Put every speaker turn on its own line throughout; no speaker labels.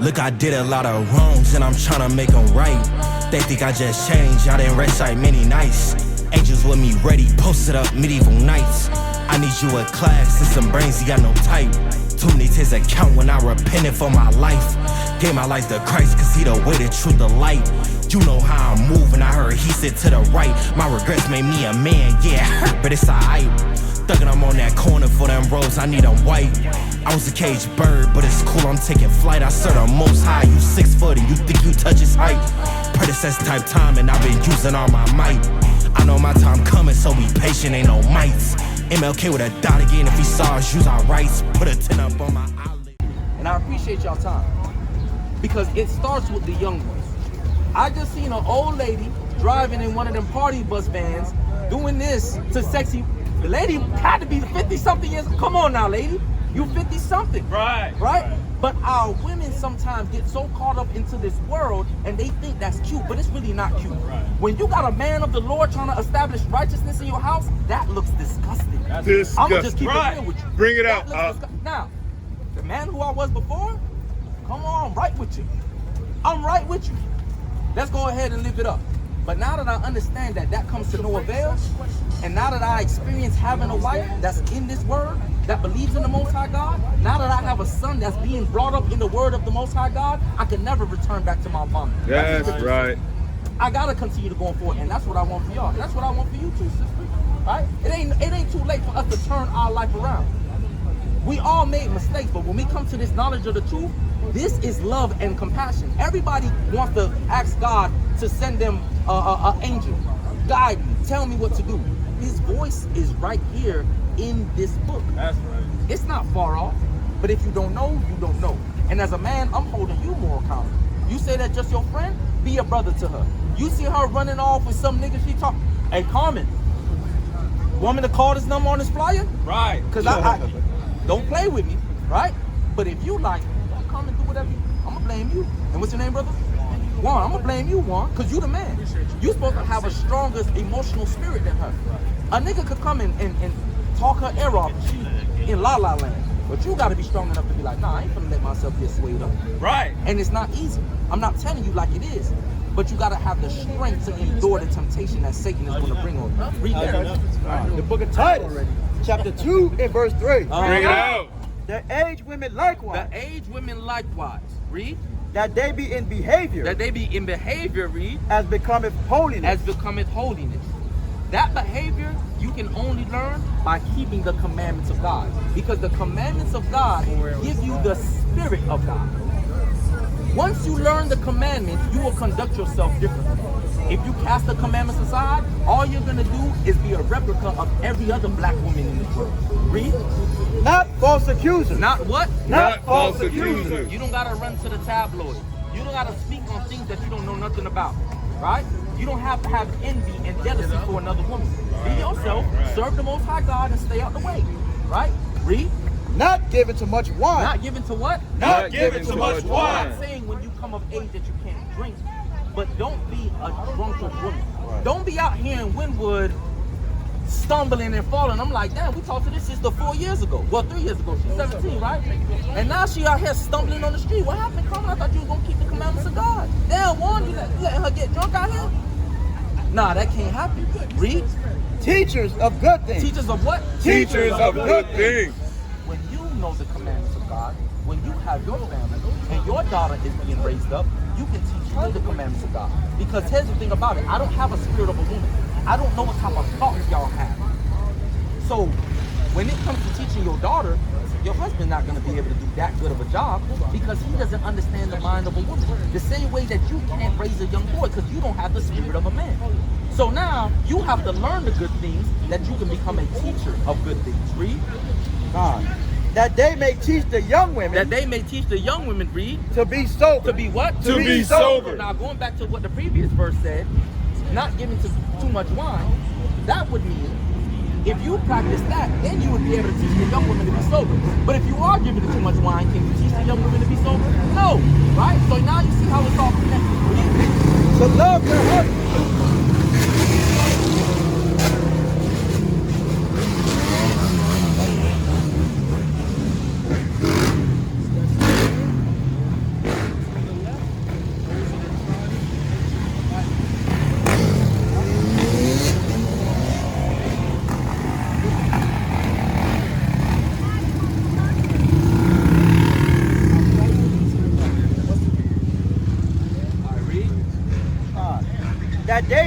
Look, I did a lot of wrongs and I'm tryna make them right. They think I just changed, I didn't rest like many nights. Angels with me ready, posted up medieval nights. I need you a class and some brains, he got no type. Too many tears account when I repented for my life. Gave my life to Christ cause he the way, the truth, the light. You know how I'm moving, I heard he said to the right. My regrets made me a man, yeah, hurt, but it's alright. Thuggin', I'm on that corner for them roads, I need them white. I was a caged bird, but it's cool, I'm taking flight. I serve the most high, you 6 foot and you think you touch his height. Predecessor type time and I've been using all my might. I know my time coming, so be patient, ain't no mites. MLK with a dot again, if he saw us use our rights. Put a 10 up on my eyelid.
And I appreciate y'all time, because it starts with the young ones. I just seen an old lady driving in one of them party bus vans doing this to sexy. The lady had to be 50-something years. Come on now, lady. You 50-something. Right. Right? But our women sometimes get so caught up into this world and they think that's cute, but it's really not cute. Right. When you got a man of the Lord trying to establish righteousness in your house, that looks disgusting. I'm gonna just keep it real with you.
Bring it out.
Now, the man who I was before, come on, I'm right with you. I'm right with you. Let's go ahead and live it up. But now that I understand that that comes to no avail, and now that I experience having a wife that's in this word, that believes in the Most High God, now that I have a son that's being brought up in the word of the Most High God, I can never return back to my vomit.
That's right.
I gotta continue to go forward, and that's what I want for y'all. That's what I want for you too, sister. Right? It ain't too late for us to turn our life around. We all made mistakes, but when we come to this knowledge of the truth, this is love and compassion. Everybody wants to ask God to send them an angel, guide me, tell me what to do. His voice is right here in this book. That's right. It's not far off, but if you don't know, you don't know. And as a man, I'm holding you more accountable. You say that just your friend, be a brother to her. You see her running off with some nigga she talk. Hey, Carmen, want me to call this number on this flyer? Right. Because I don't play with me, right? But if you like, come and do whatever I'm gonna blame you. And what's your name, brother? Juan. I'm gonna blame you, Juan, because you the man. You supposed to have a stronger emotional spirit than her. A nigga could come in and talk her ear off in La La Land. But you gotta be strong enough to be like, nah, I ain't gonna let myself get swayed up. Right. And it's not easy. I'm not telling you like it is. But you gotta have the strength to endure the temptation that Satan is gonna bring on you. Read that.
The book of Titus, chapter 2 and verse 3.
Bring it out.
The aged women likewise.
The aged women likewise. Read.
That they be in behavior.
That they be in behavior, read.
As becometh holiness.
As becometh holiness. That behavior you can only learn by keeping the commandments of God. Because the commandments of God give you the spirit of God. Once you learn the commandments, you will conduct yourself differently. If you cast the commandments aside, all you're going to do is be a replica of every other black woman in this world. Read.
Not false accusers.
Not what?
Not false accusers.
You don't got to run to the tabloid. You don't got to speak on things that you don't know nothing about. Right? You don't have to have envy and jealousy for another woman. Be yourself, serve the Most High God, and stay out the way. Right? Read.
Not given to much wine.
Not given to what?
Not given to much wine.
I'm not saying when you come of age that you can't drink, but don't be a drunken woman. Right. Don't be out here in Wynwood stumbling and falling. I'm like, damn, we talked to this sister 4 years ago. Well, 3 years ago. She's 17, right? And now she out here stumbling on the street. What happened, Carmen? I thought you was going to keep the commandments of God. Damn, Juan, you letting her get drunk out here? Nah, that can't happen. Read.
Teachers of good things.
Teachers of what?
Teachers of good things.
When you know the commandments of God, when you have your family and your daughter is being raised up, you can teach her the commandments of God. Because here's the thing about it. I don't have a spirit of a woman. I don't know what type of thoughts y'all have. So when it comes to teaching your daughter, your husband's not going to be able to do that good of a job because he doesn't understand the mind of a woman. The same way that you can't raise a young boy because you don't have the spirit of a man. So now you have to learn the good things that you can become a teacher of good things. Read.
God. That they may teach the young women.
That they may teach the young women, read.
To be sober.
To be what?
To be sober.
Now going back to what the previous verse said, not giving to too much wine, that would mean if you practice that, then you would be able to teach the young women to be sober. But if you are giving it too much wine, can you teach the young women to be sober? No, right? So now you see how it's all connected.
To love their husband.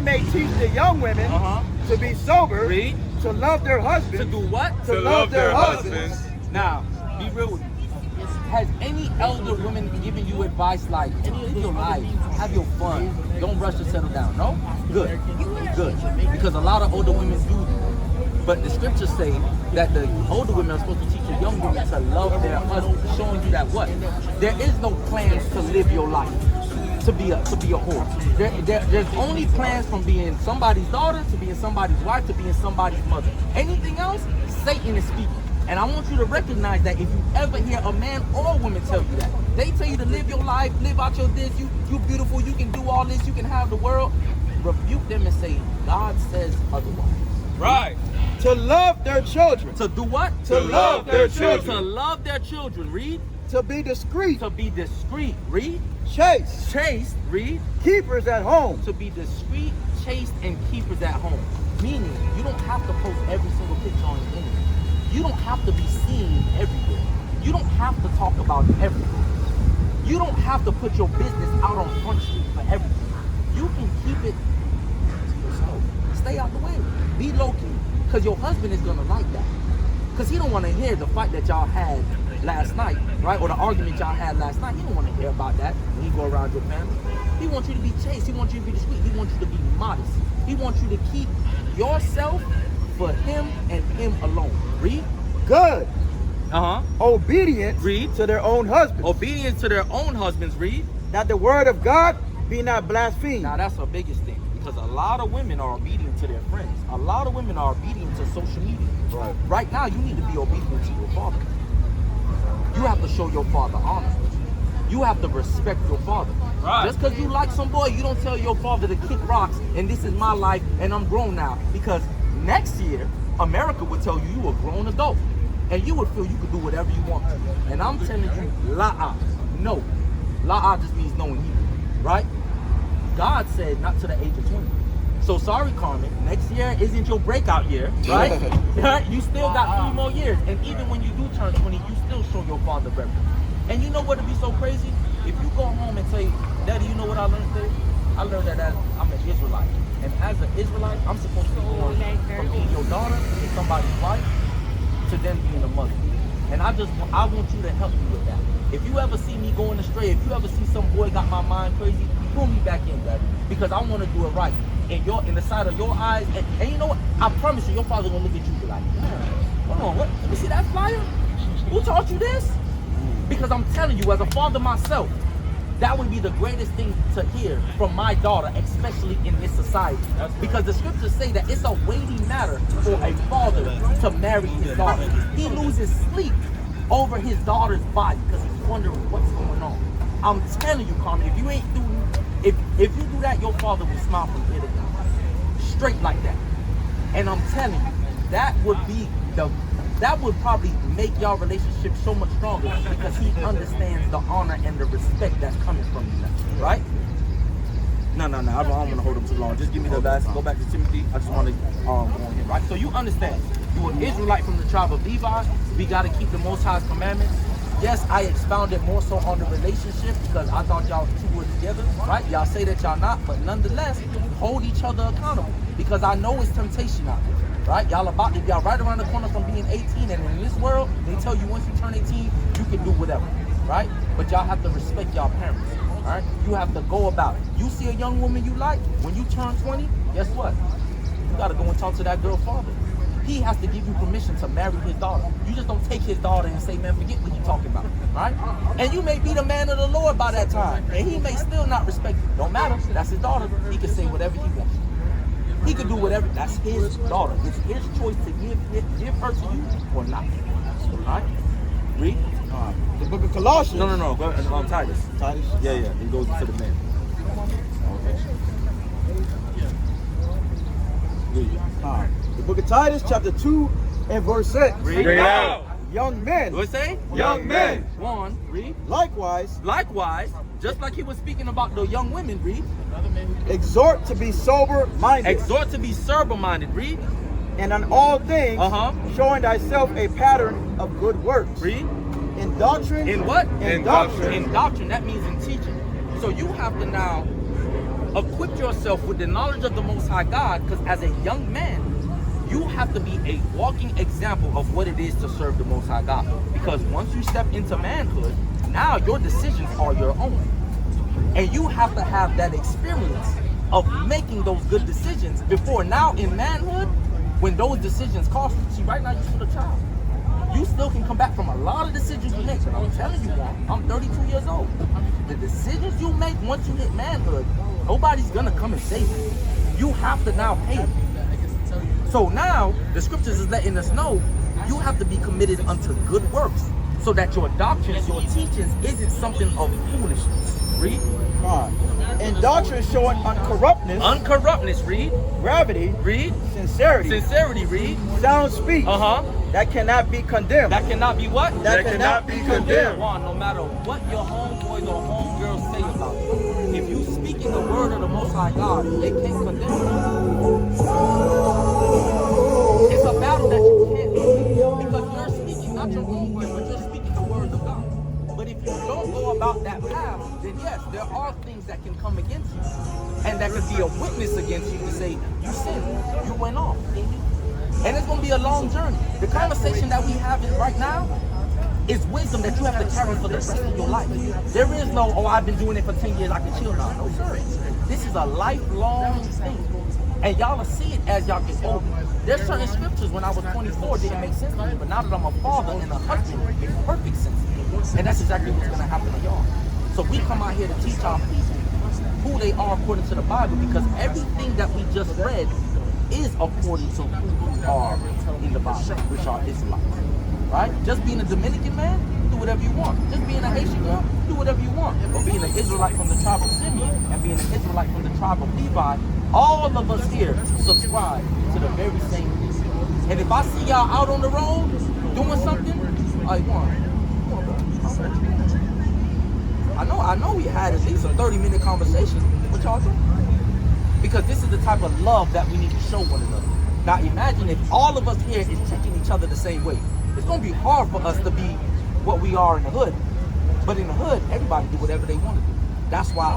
may teach the young women to be sober,
Read.
to love their
To
husbands,
do what?
to love their husbands.
Now, be real with me. Has any elder woman given you advice like, live your life, have your fun, don't rush to settle down? No? Good. Good. Because a lot of older women do that. But the scriptures say that the older women are supposed to teach the young women to love their husbands, showing you that what? There is no plans to live your life, to be a whore. There's only plans from being somebody's daughter, to being somebody's wife, to being somebody's mother. Anything else, Satan is speaking. And I want you to recognize that if you ever hear a man or a woman tell you that, they tell you to live your life, live out your this, you beautiful, you can do all this, you can have the world, rebuke them and say, God says otherwise.
Right.
To love their children,
To do what?
to love their children,
To love their children. Read.
to be discreet,
To be discreet. Read.
chaste,
Chaste. Read.
keepers at home.
To be discreet, chaste, and keepers at home. Meaning, you don't have to post every single picture on your internet. You don't have to be seen everywhere. You don't have to talk about everything. You don't have to put your business out on Front Street for everything. You can keep it to yourself. Stay out the way. Be low-key. Because your husband is going to like that. Because he don't want to hear the fight that y'all had last night, right? Or the argument y'all had last night. He don't want to hear about that when you go around your family. He wants you to be chaste. He wants you to be discreet. He wants you to be modest. He wants you to keep yourself for him and him alone. Read.
Good, obedient
Read.
to their own husbands,
Obedience to their own husbands. Read.
that the word of God be not blasphemed.
Now that's the biggest thing, because a lot of women are obedient to their friends. A lot of women are obedient to social media.
Right.
Right now, you need to be obedient to your father. You have to show your father honor. You have to respect your father.
Right.
Just because you like some boy, you don't tell your father to kick rocks and this is my life and I'm grown now. Because next year, America would tell you you a grown adult. And you would feel you could do whatever you want to. And I'm telling you, la'a, no. La'a just means no in Hebrew, right? God said not to the age of 20. So sorry, Carmen, next year isn't your breakout year, right? You still got 3 more years. And even when you do turn 20, you still show your father reverence. And you know what would be so crazy? If you go home and say, Daddy, you know what I learned today? I learned that I'm an Israelite. And as an Israelite, I'm supposed to be going from being your daughter to somebody's wife to then being a mother. And I want you to help me with that. If you ever see me going astray, if you ever see some boy got my mind crazy, pull me back in, Daddy. Because I want to do it right. In the side of your eyes. And you know what? I promise you, your father gonna look at you and be like, hold on, what? You see that flyer? Who taught you this? Because I'm telling you, as a father myself, that would be the greatest thing to hear from my daughter, especially in this society. Because the scriptures say that it's a weighty matter for a father to marry his daughter. He loses sleep over his daughter's body because he's wondering what's going on. I'm telling you, Carmen, if you ain't doing, if you do that, your father will smile from here to there, straight like that. And I'm telling you, that would probably make y'all relationship so much stronger because he understands the honor and the respect that's coming from you, right? No, I don't want to hold him too long. Just give me the last. Go back to Timothy. I just want to go on him, right? So you understand, you're an Israelite from the tribe of Levi. We got to keep the Most High's commandments. Yes, I expounded more so on the relationship because I thought y'all two were together, right? Y'all say that y'all not, but nonetheless, hold each other accountable because I know it's temptation out there. Right? Y'all right around the corner from being 18, and in this world, they tell you once you turn 18, you can do whatever, right? But y'all have to respect y'all parents, all right? You have to go about it. You see a young woman you like, when you turn 20, guess what? You gotta go and talk to that girl's father. He has to give you permission to marry his daughter. You just don't take his daughter and say, man, forget what you're talking about, right? And you may be the man of the Lord by that time, and he may still not respect you. Don't matter, that's his daughter. He can say whatever he wants. He could do whatever. That's his daughter. It's his choice to give her to you or not. All right? Read.
The book of Colossians.
No. Go Titus.
Titus.
Yeah. It goes to the man. Okay.
The book of Titus, chapter 2 and verse 6.
Read.
Bring it out.
Young men.
What it say?
Young men.
One. Read.
Likewise,
Just like he was speaking about the young women. Read.
exhort to be sober-minded.
Exhort to be sober-minded. Read.
And on all things, showing thyself a pattern of good works.
Read.
In doctrine.
In what?
In doctrine.
In doctrine. That means in teaching. So you have to now Equip yourself with the knowledge of the Most High God, because as a young man, you have to be a walking example of what it is to serve the Most High God. Because once you step into manhood, now your decisions are your own. And you have to have that experience of making those good decisions before now in manhood, when those decisions cost you. See, right now you're still a child. You still can come back from a lot of decisions you make. And I'm telling you, I'm 32 years old. The decisions you make once you hit manhood, nobody's gonna come and save you. You have to now pay. So now the scriptures is letting us know you have to be committed unto good works, so that your doctrines, your teachings isn't something of foolishness. Read.
And doctrine showing uncorruptness.
Uncorruptness, read.
Gravity.
Read.
Sincerity.
Sincerity, read.
Sound speech. That cannot be condemned.
That cannot be what?
That cannot be condemned.
No matter what your homeboys or homegirls say about you, if you speak in the word of the Most High God, they can't condemn you. It's a battle that you can't lose, because you're speaking not your own words, but you're speaking the words of God. But if you don't go about that path, then yes, there are things that can come against you, and that could be a witness against you to say, you sinned, you went off. And it's going to be a long journey. The conversation that we have right now is wisdom that you have to carry for the rest of your life. There is no, oh, I've been doing it for 10 years, I can chill now. No, sir. This is a lifelong thing. And y'all will see it as y'all get older. There's certain scriptures when I was 24 didn't make sense to me, but now that I'm a father and a husband, it makes perfect sense to me. And that's exactly what's going to happen to y'all. So we come out here to teach our people who they are according to the Bible, because everything that we just read is according to who we are in the Bible, which are Israelites. Right? Just being a Dominican man, do whatever you want. Just being a Haitian girl, do whatever you want. But being an Israelite from the tribe of Simeon and being an Israelite from the tribe of Levi, all of us here subscribe to the very same thing. And if I see y'all out on the road doing something, I know we had at least a 30-minute conversation. What y'all doing? Because this is the type of love that we need to show one another. Now imagine if all of us here is treating each other the same way. It's going to be hard for us to be what we are in the hood. But in the hood, everybody do whatever they want to do. That's why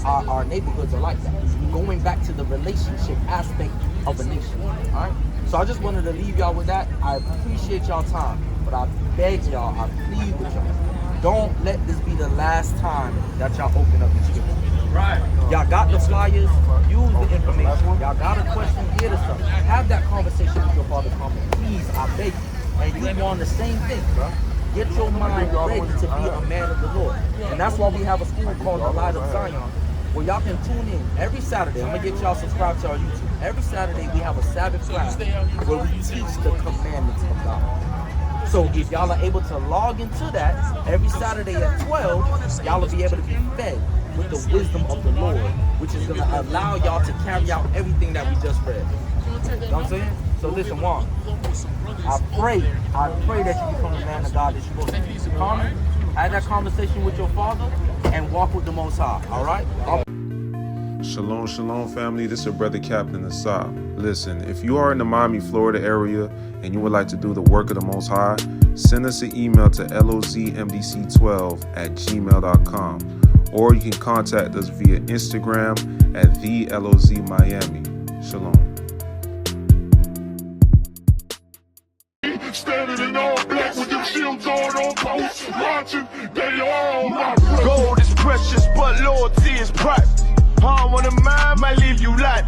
our neighborhoods are like that. Going back to the relationship aspect of a nation. All right? So I just wanted to leave y'all with that. I appreciate y'all time. But I beg y'all, I plead with y'all, don't let this be the last time that y'all open up the scripture. Right. Y'all got the flyers, use the information. Y'all got a question, get us something. Have that conversation with your father, please, I beg you. And you want the same thing, bro. Get your mind ready to be a man of the Lord. And that's why we have a school called the Light of Zion, where y'all can tune in every Saturday. I'm going to get y'all subscribed to our YouTube. Every Saturday we have a Sabbath class where we teach the commandments of God. So if y'all are able to log into that every Saturday at 12, y'all will be able to be fed with the wisdom of the Lord, which is going to allow y'all to carry out everything that we just read. You know what I'm saying? So listen, Juan, I pray that you become the man of God that you're supposed to be. Carmen, have that conversation with your father and walk with the Most High, all right?
Shalom, shalom, family. This is your brother, Captain Asad. Listen, if you are in the Miami, Florida area and you would like to do the work of the Most High, send us an email to lozmdc12@gmail.com. Or you can contact us via Instagram at THEELOZMDC. Shalom.
Standing in all black with them shields on post, watching, they all my
gold is precious, but loyalty is private. Harm on the mind might leave you like